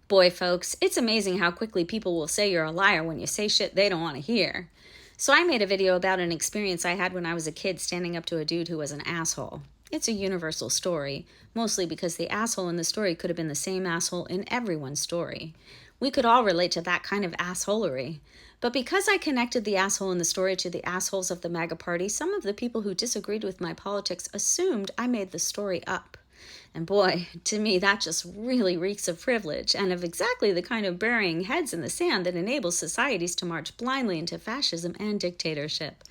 Boy, folks, it's amazing how quickly people will say you're a liar when you say shit they don't want to hear. So I made a video about an experience I had when I was a kid standing up to a dude who was an asshole. It's a universal story, mostly because the asshole in the story could have been the same asshole in everyone's story. We could all relate to that kind of assholery. But because I connected the asshole in the story to the assholes of the MAGA party, some of the people who disagreed with my politics assumed I made the story up. And boy, to me, that just really reeks of privilege and of exactly the kind of burying heads in the sand that enables societies to march blindly into fascism and dictatorship.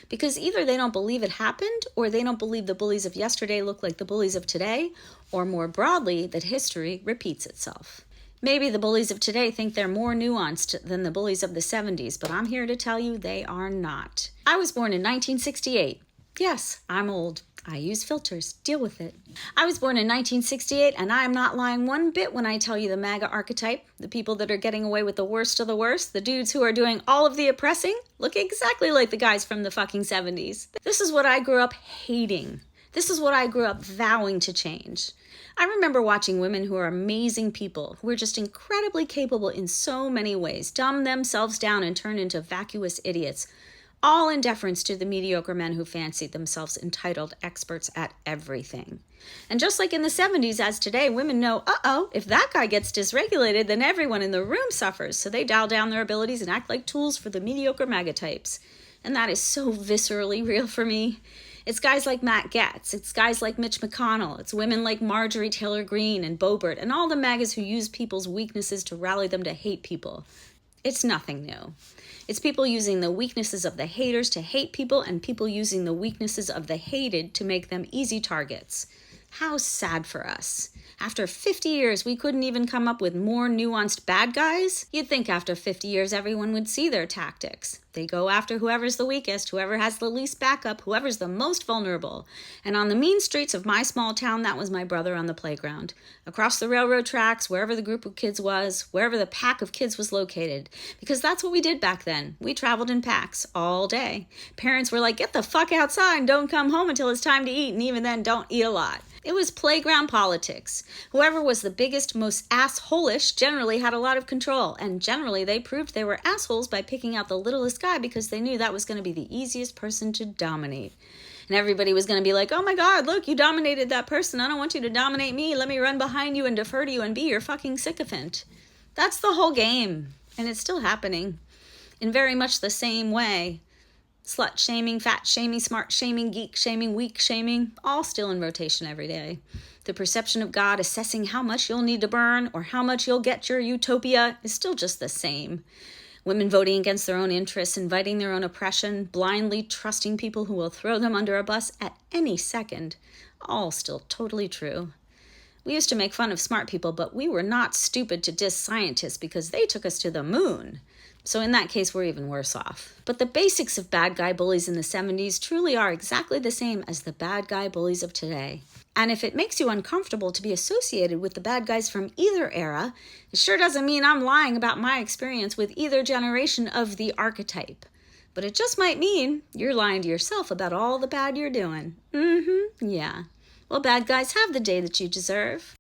Because either they don't believe it happened, or they don't believe the bullies of yesterday look like the bullies of today, or more broadly, that history repeats itself. Maybe the bullies of today think they're more nuanced than the bullies of the 70s, but I'm here to tell you they are not. I was born in 1968. Yes, I'm old. I use filters. Deal with it. I was born in 1968, and I am not lying one bit when I tell you the MAGA archetype, the people that are getting away with the worst of the worst, the dudes who are doing all of the oppressing, look exactly like the guys from the fucking 70s. This is what I grew up hating. This is what I grew up vowing to change. I remember watching women who are amazing people, who are just incredibly capable in so many ways, dumb themselves down and turn into vacuous idiots, all in deference to the mediocre men who fancied themselves entitled experts at everything. And just like in the 70s as today, women know, if that guy gets dysregulated, then everyone in the room suffers, so they dial down their abilities and act like tools for the mediocre MAGA types. And that is so viscerally real for me. It's guys like Matt Gaetz, it's guys like Mitch McConnell, it's women like Marjorie Taylor Greene and Boebert, and all the MAGAs who use people's weaknesses to rally them to hate people. It's nothing new. It's people using the weaknesses of the haters to hate people, and people using the weaknesses of the hated to make them easy targets. How sad for us. After 50 years, we couldn't even come up with more nuanced bad guys? You'd think after 50 years, everyone would see their tactics. They go after whoever's the weakest, whoever has the least backup, whoever's the most vulnerable. And on the mean streets of my small town, that was my brother on the playground. Across the railroad tracks, wherever the group of kids was, wherever the pack of kids was located. Because that's what we did back then. We traveled in packs all day. Parents were like, get the fuck outside and don't come home until it's time to eat, and even then, don't eat a lot. It was playground politics. Whoever was the biggest, most asshole-ish generally had a lot of control, and generally they proved they were assholes by picking out the littlest guy because they knew that was going to be the easiest person to dominate. And everybody was going to be like, oh my God, look, you dominated that person. I don't want you to dominate me. Let me run behind you and defer to you and be your fucking sycophant. That's the whole game, and it's still happening in very much the same way. Slut shaming, fat shaming, smart shaming, geek shaming, weak shaming, all still in rotation every day. The perception of God assessing how much you'll need to burn or how much you'll get your utopia is still just the same. Women voting against their own interests, inviting their own oppression, blindly trusting people who will throw them under a bus at any second, all still totally true. We used to make fun of smart people, but we were not stupid to diss scientists because they took us to the moon. So in that case, we're even worse off. But the basics of bad guy bullies in the 70s truly are exactly the same as the bad guy bullies of today. And if it makes you uncomfortable to be associated with the bad guys from either era, it sure doesn't mean I'm lying about my experience with either generation of the archetype. But it just might mean you're lying to yourself about all the bad you're doing. Yeah. Well, bad guys, have the day that you deserve.